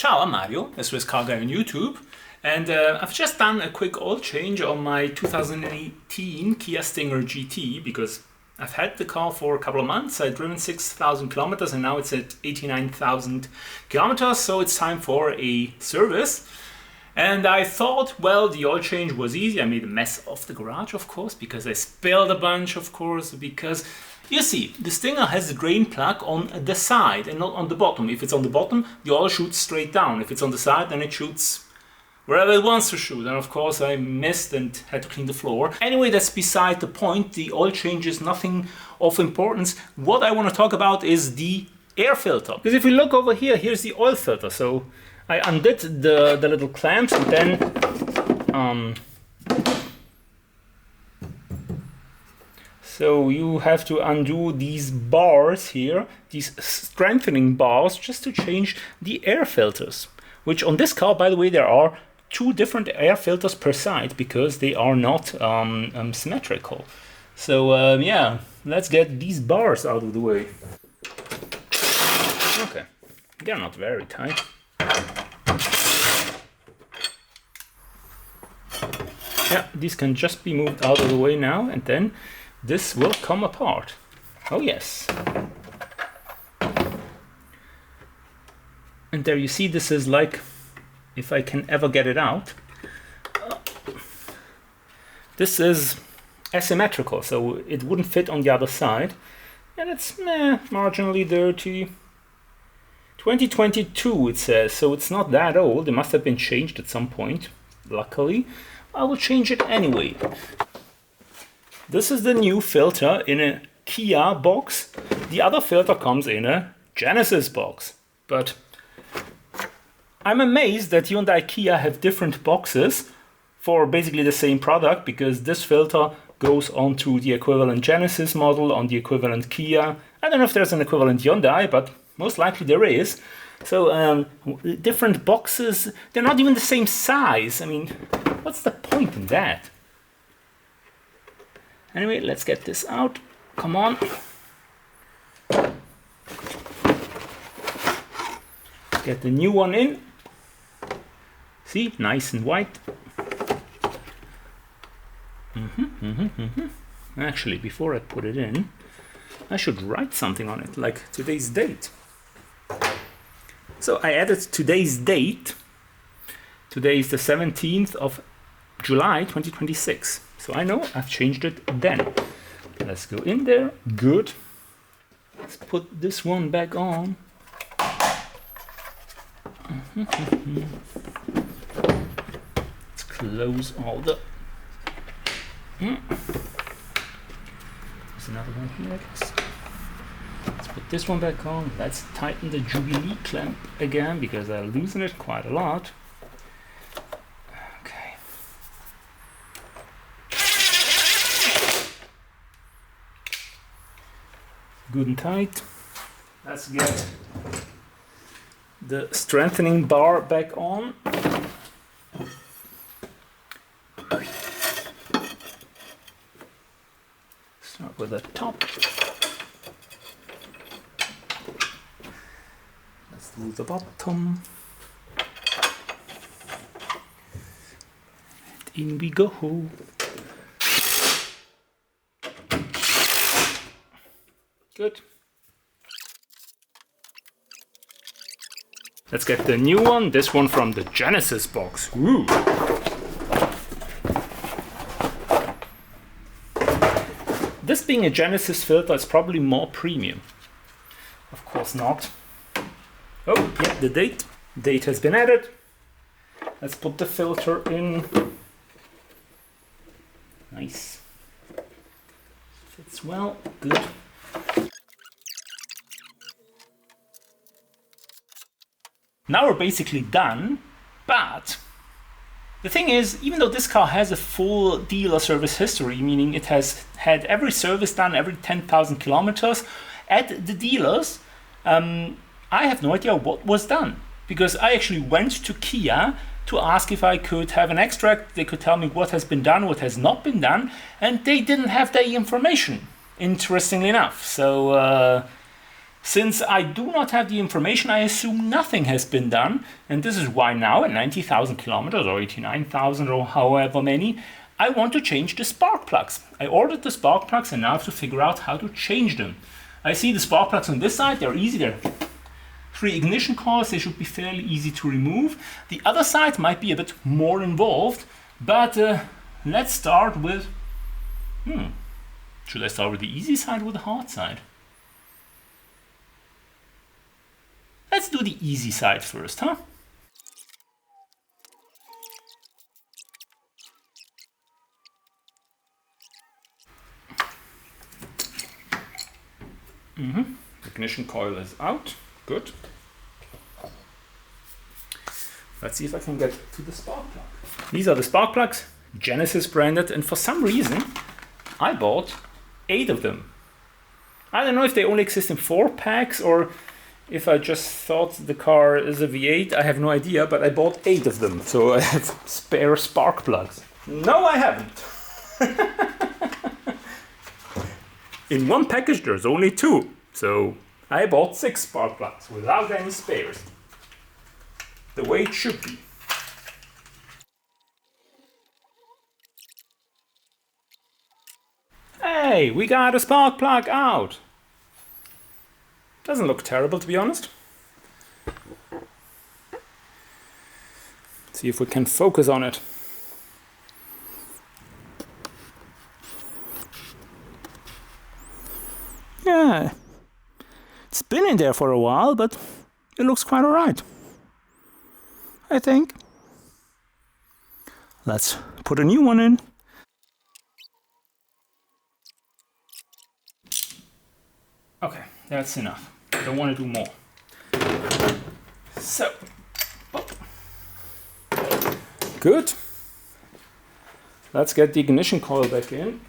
Ciao, I'm Mario, a Swiss car guy on YouTube, and I've just done a quick oil change on my 2018 Kia Stinger GT because I've had the car for a couple of months. I've driven 6,000 kilometers and now it's at 89,000 kilometers, so it's time for a service. And I thought, well, the oil change was easy. I made a mess of the garage, of course, because I spilled a bunch, of course, because you see, the Stinger has the drain plug on the side and not on the bottom. If it's on the bottom, the oil shoots straight down. If it's on the side, then it shoots wherever it wants to shoot. And of course, I missed and had to clean the floor. Anyway, that's beside the point. The oil change is nothing of importance. What I want to talk about is the air filter. Because if we look over here, here's the oil filter. So I undid the little clamps and then so you have to undo these bars here, these strengthening bars, just to change the air filters. Which on this car, by the way, there are 2 different air filters per side because they are not symmetrical. So yeah, let's get these bars out of the way. Okay, they're not very tight. Yeah, these can just be moved out of the way now, and then this will come apart. Oh yes. And there you see, this is like, if I can ever get it out, this is asymmetrical, so it wouldn't fit on the other side. And it's marginally dirty. 2022 it says, so it's not that old. It must have been changed at some point, luckily. I will change it anyway. This is the new filter in a Kia box. The other filter comes in a Genesis box. But I'm amazed that Hyundai Kia have different boxes for basically the same product, because this filter goes onto the equivalent Genesis model, on the equivalent Kia. I don't know if there's an equivalent Hyundai, but most likely there is. So different boxes, they're not even the same size. I mean, what's the point in that? Anyway, let's get this out. Come on. Get the new one in. See, nice and white. Actually, before I put it in, I should write something on it, like today's date. So I added today's date. Today is the 17th of July 2026. So I know I've changed it then. Let's go in there. Good. Let's put this one back on. Let's close all the... There's another one here, I guess. Let's put this one back on. Let's tighten the Jubilee clamp again, because I loosen it quite a lot. Okay. Good and tight. Let's get the strengthening bar back on. Start with the top. Let's do the bottom. And in we go. Good. Let's get the new one, this one from the Genesis box. Ooh. This being a Genesis filter is probably more premium. Of course not. Oh, yeah, the date. Date has been added. Let's put the filter in. Nice. Fits well. Good. Now we're basically done, but the thing is, even though this car has a full dealer service history, meaning it has had every service done every 10,000 kilometers at the dealers, I have no idea what was done, because I actually went to Kia to ask if I could have an extract. They could tell me what has been done, what has not been done, and they didn't have the information, interestingly enough. So Since I do not have the information, I assume nothing has been done. And this is why now at 90,000 kilometers or 89,000 or however many, I want to change the spark plugs. I ordered the spark plugs and now I have to figure out how to change them. I see the spark plugs on this side, they're easy. They're 3 ignition coils, they should be fairly easy to remove. The other side might be a bit more involved, but let's start with... Should I start with the easy side or the hard side? Let's do the easy side first, huh? Ignition coil is out. Good. Let's see if I can get to the spark plug. These are the spark plugs, Genesis branded, and for some reason I bought 8 of them. I don't know if they only exist in 4 packs or if I just thought the car is a V8, I have no idea, but I bought 8 of them, so I have spare spark plugs. No, I haven't. In one package there's only 2, so I bought 6 spark plugs without any spares. The way it should be. Hey, we got a spark plug out! Doesn't look terrible, to be honest. See if we can focus on it. Yeah, it's been in there for a while, but it looks quite alright, I think. Let's put a new one in. Okay, that's enough. I don't want to do more. So, good. Let's get the ignition coil back in.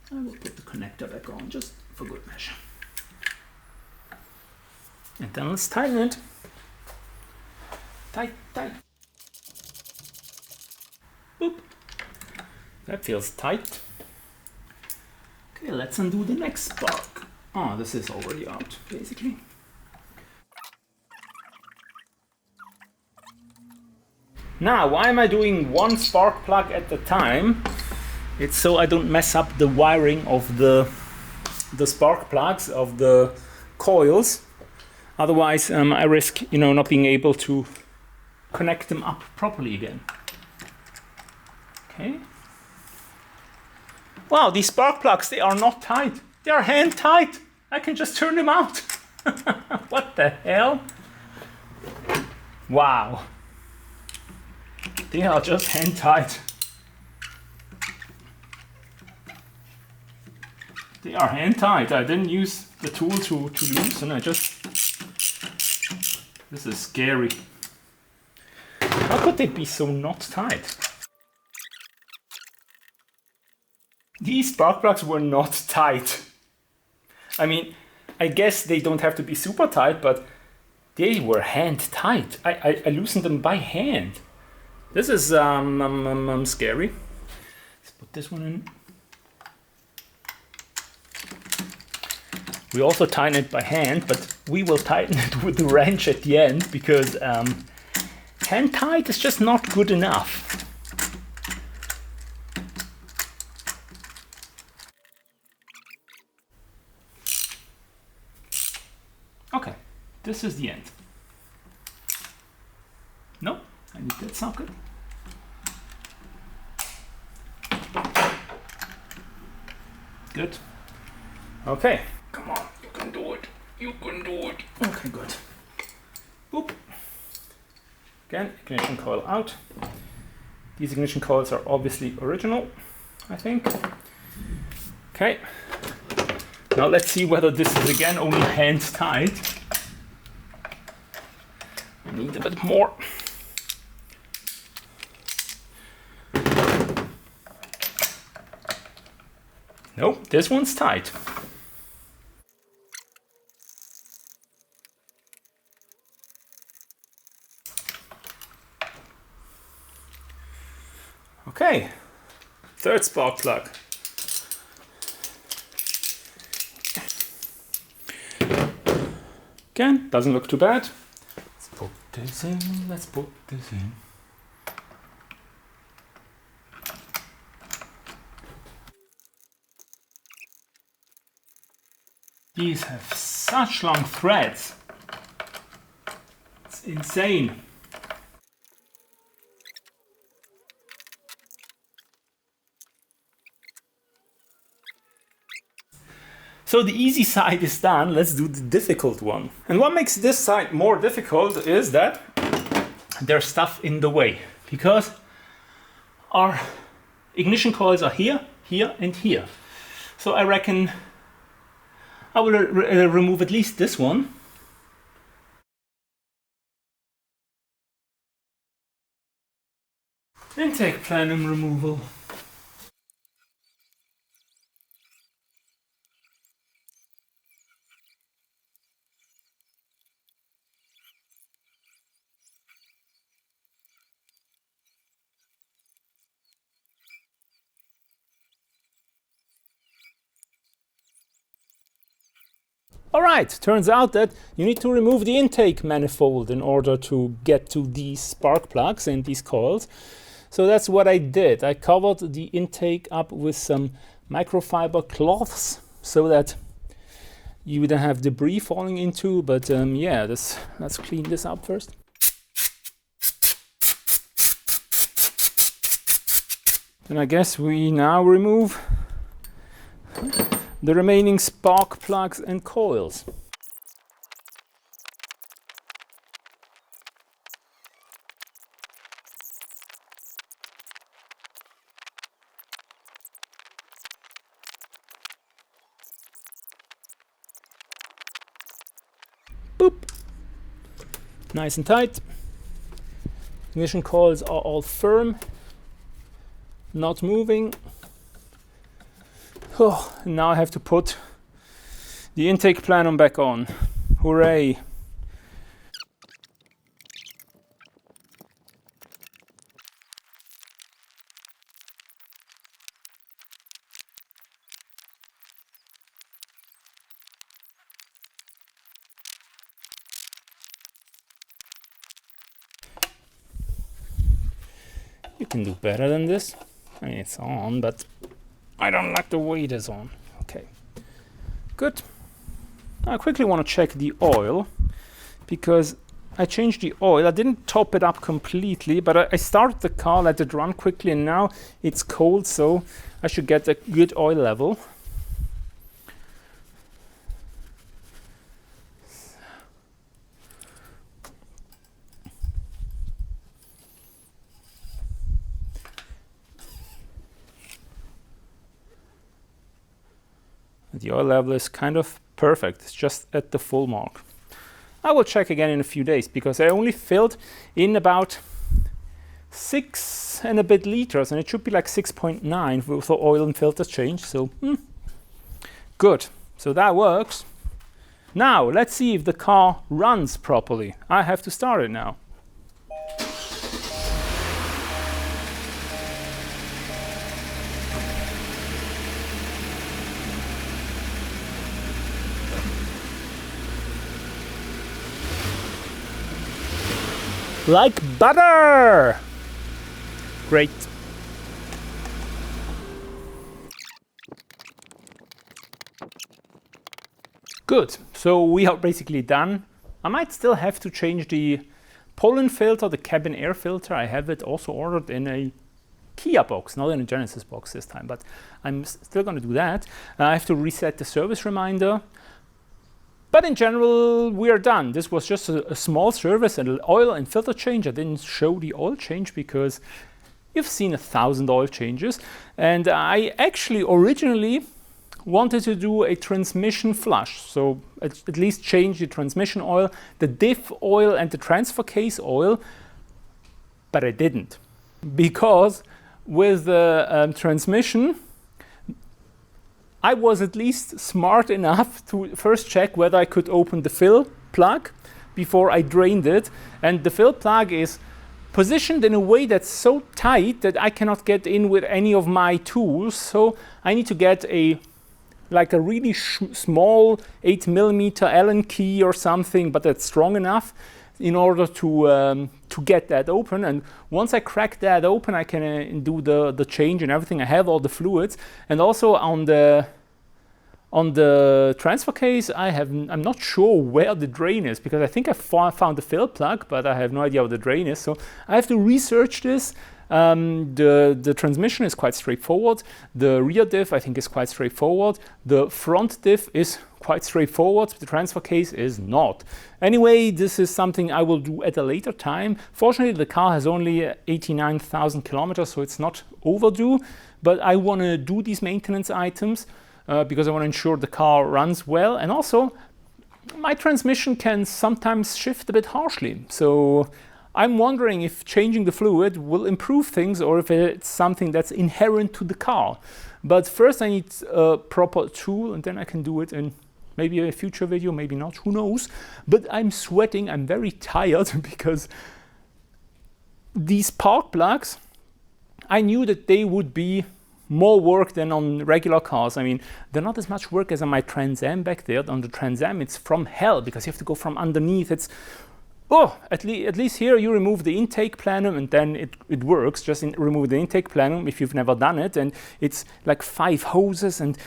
I will put the connector back on just for good measure. And then let's tighten it. Tight, tight. Boop. That feels tight. Okay, let's undo the next spark. Oh, this is already out, basically. Now, why am I doing one spark plug at a time? It's so I don't mess up the wiring of the spark plugs, of the coils. Otherwise, I risk, not being able to connect them up properly again. Okay. Wow, these spark plugs, they are not tight. They are hand tight. I can just turn them out. What the hell? Wow. They are just hand tight. They are hand tight. I didn't use the tool to loosen. This is scary. How could they be so not tight? These spark plugs were not tight. I mean, I guess they don't have to be super tight, but they were hand tight. I loosened them by hand. This is scary. Let's put this one in. We also tighten it by hand, but we will tighten it with the wrench at the end because hand tight is just not good enough. Okay, this is the end. No, I need that socket. Good. Okay. Come on, you can do it. You can do it. Okay, good. Boop. Again, ignition coil out. These ignition coils are obviously original, I think. Okay. Now let's see whether this is again only hand tight. I need a bit more. Nope, this one's tight. Okay, third spark plug. Again, doesn't look too bad. Let's put this in, let's put this in. These have such long threads. It's insane. So the easy side is done, let's do the difficult one. And what makes this side more difficult is that there's stuff in the way, because our ignition coils are here, here and here. So I reckon I will remove at least this one. Intake plenum removal. Alright, turns out that you need to remove the intake manifold in order to get to these spark plugs and these coils. So that's what I did. I covered the intake up with some microfiber cloths so that you wouldn't have debris falling into, but yeah, let's clean this up first. And I guess we now remove the remaining spark plugs and coils. Boop! Nice and tight. Ignition coils are all firm, not moving. Oh, and now I have to put the intake plenum back on. Hooray! You can do better than this. I mean, it's on, but I don't like the way it is on. Okay, good. I quickly want to check the oil because I changed the oil. I didn't top it up completely, but I started the car, let it run quickly, and now it's cold, so I should get a good oil level. The oil level is kind of perfect. It's just at the full mark. I will check again in a few days because I only filled in about 6 and a bit liters, and it should be like 6.9 with the oil and filter change. So good. So that works. Now let's see if the car runs properly. I have to start it now. Like butter! Great. Good, so we are basically done. I might still have to change the pollen filter, the cabin air filter. I have it also ordered in a Kia box, not in a Genesis box this time, but I'm still going to do that. I have to reset the service reminder. But in general, we are done. This was just a small service, and oil and filter change. I didn't show the oil change because you've seen 1,000 oil changes. And I actually originally wanted to do a transmission flush. So at least change the transmission oil, the diff oil and the transfer case oil. But I didn't. Because with the transmission, I was at least smart enough to first check whether I could open the fill plug before I drained it. And the fill plug is positioned in a way that's so tight that I cannot get in with any of my tools. So I need to get a really small 8mm Allen key or something, but that's strong enough in order to get that open. And once I crack that open, I can do the change and everything. I have all the fluids, and also on the transfer case, I'm not sure where the drain is, because I think I found the fill plug, but I have no idea where the drain is. So I have to research this. The transmission is quite straightforward. The rear diff, I think, is quite straightforward. The front diff is quite straightforward. The transfer case is not. Anyway, this is something I will do at a later time. Fortunately, the car has only 89,000 kilometers, so it's not overdue. But I want to do these maintenance items because I want to ensure the car runs well. And also, my transmission can sometimes shift a bit harshly. So I'm wondering if changing the fluid will improve things, or if it's something that's inherent to the car. But first I need a proper tool, and then I can do it in maybe a future video, maybe not, who knows. But I'm sweating, I'm very tired because these spark plugs, I knew that they would be more work than on regular cars. I mean, they're not as much work as on my Trans Am back there. On the Trans Am, it's from hell, because you have to go from underneath. It's at least here you remove the intake plenum and then it works. Just remove the intake plenum if you've never done it, and it's like 5 hoses and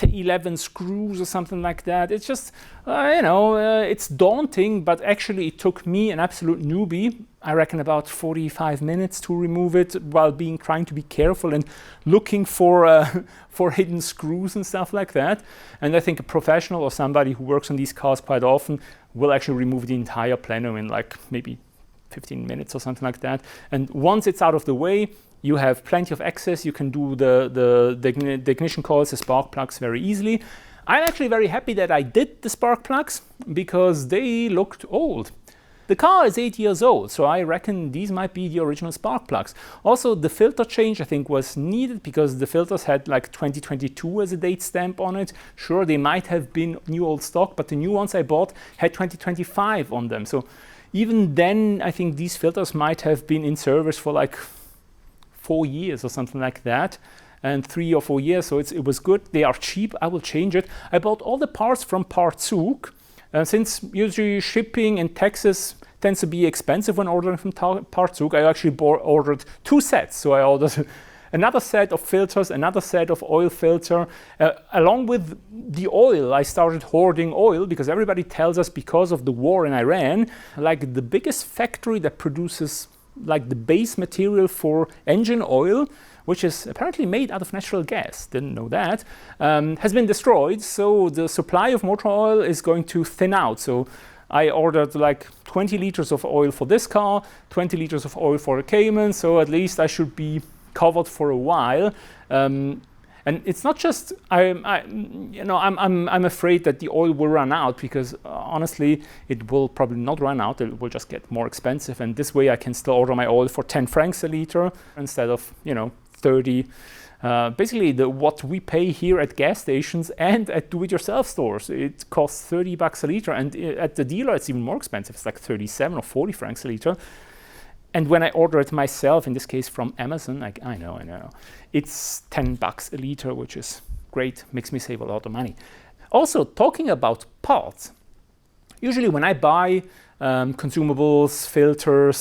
11 screws or something like that. It's just, it's daunting, but actually it took me, an absolute newbie, I reckon about 45 minutes to remove it, while trying to be careful and looking for hidden screws and stuff like that. And I think a professional or somebody who works on these cars quite often will actually remove the entire plenum in like maybe 15 minutes or something like that. And once it's out of the way, you have plenty of access. You can do the ignition coils, the spark plugs very easily. I'm actually very happy that I did the spark plugs, because they looked old. The car is 8 years old, so I reckon these might be the original spark plugs. Also, the filter change, I think, was needed, because the filters had like 2022 as a date stamp on it. Sure, they might have been new old stock, but the new ones I bought had 2025 on them. So even then, I think these filters might have been in service for like 4 years or something like that, and 3 or 4 years, so it was good. They are cheap. I will change it. I bought all the parts from Partzug. Since usually shipping in Texas tends to be expensive when ordering from Partzug, I actually ordered 2 sets. So I ordered another set of filters, another set of oil filter. Along with the oil, I started hoarding oil, because everybody tells us, because of the war in Iran, like the biggest factory that produces like the base material for engine oil, which is apparently made out of natural gas, didn't know that, has been destroyed. So the supply of motor oil is going to thin out. So I ordered like 20 liters of oil for this car, 20 liters of oil for the Cayman. So at least I should be covered for a while. And it's not just, I'm afraid that the oil will run out, because honestly, it will probably not run out. It will just get more expensive. And this way I can still order my oil for 10 francs a liter instead of, 30. Basically, what we pay here at gas stations and at do-it-yourself stores, it costs 30 bucks a liter. And at the dealer, it's even more expensive. It's like 37 or 40 francs a liter. And when I order it myself, in this case from Amazon, I know, it's 10 bucks a liter, which is great, makes me save a lot of money. Also, talking about parts, usually when I buy consumables, filters,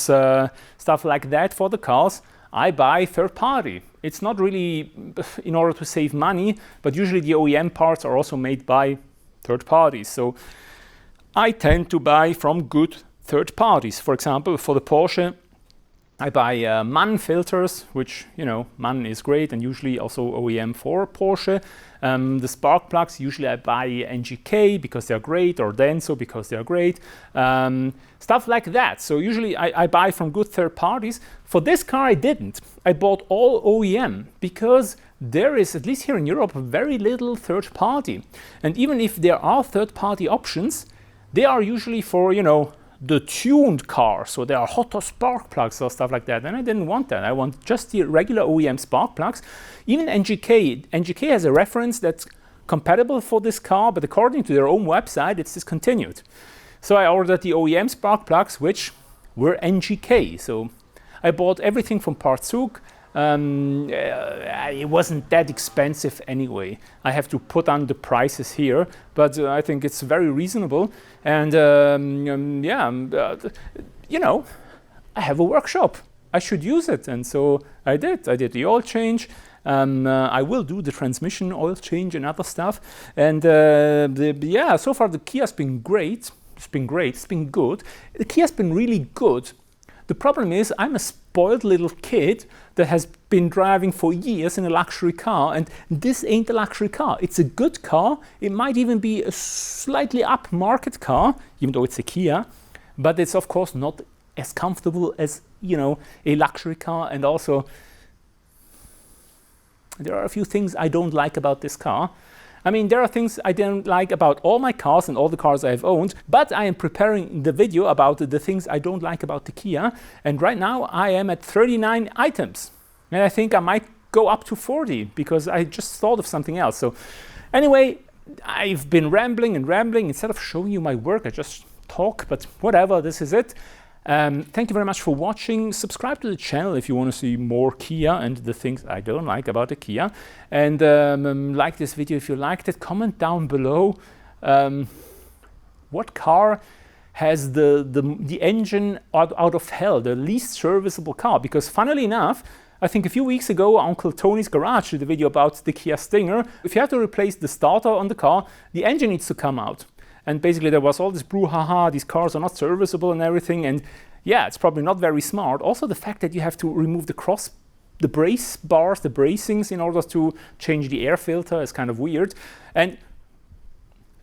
stuff like that for the cars, I buy third party. It's not really in order to save money, but usually the OEM parts are also made by third parties. So I tend to buy from good third parties. For example, for the Porsche, I buy MAN filters, which, MAN is great, and usually also OEM for Porsche. The spark plugs, usually I buy NGK because they're great, or Denso because they're great. Stuff like that. So usually I buy from good third parties. For this car, I didn't. I bought all OEM because there is, at least here in Europe, very little third party. And even if there are third party options, they are usually for, the tuned car, so there are hotter spark plugs or stuff like that, and I didn't want that. I want just the regular OEM spark plugs. Even NGK has a reference that's compatible for this car, but according to their own website, it's discontinued. So I ordered the OEM spark plugs, which were NGK. So I bought everything from Partzug. It wasn't that expensive anyway. I have to put on the prices here, but I think it's very reasonable. And you know, I have a workshop. I should use it, and so I did. I did the oil change. I will do the transmission oil change and other stuff. And so far the Kia's been great. It's been great. It's been good. The Kia's been really good. The problem is I'm a spoiled little kid that has been driving for years in a luxury car, and this ain't a luxury car. It's a good car. It might even be a slightly upmarket car, even though it's a Kia, but it's of course not as comfortable as, you know, a luxury car. And also there are a few things I don't like about this car. I mean, there are things I don't like about all my cars and all the cars I've owned, but I am preparing the video about the things I don't like about the Kia. And right now I am at 39 items. And I think I might go up to 40 because I just thought of something else. So anyway, I've been rambling and rambling. Instead of showing you my work, I just talk, but whatever, this is it. Thank you very much for watching. Subscribe to the channel if you want to see more Kia and the things I don't like about the Kia. And like this video if you liked it. Comment down below what car has the engine out of hell, the least serviceable car. Because funnily enough, I think a few weeks ago, Uncle Tony's Garage did a video about the Kia Stinger. If you have to replace the starter on the car, the engine needs to come out. And basically there was all this brouhaha, these cars are not serviceable and everything. And yeah, it's probably not very smart. Also the fact that you have to remove the brace bars, the bracings in order to change the air filter is kind of weird. And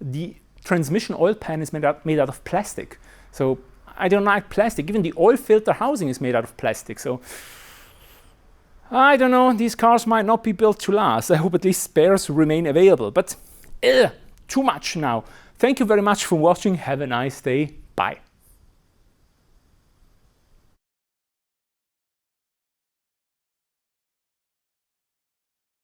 the transmission oil pan is made out of plastic. So I don't like plastic. Even the oil filter housing is made out of plastic. So I don't know, these cars might not be built to last. I hope at least spares remain available. But too much now. Thank you very much for watching. Have a nice day. Bye.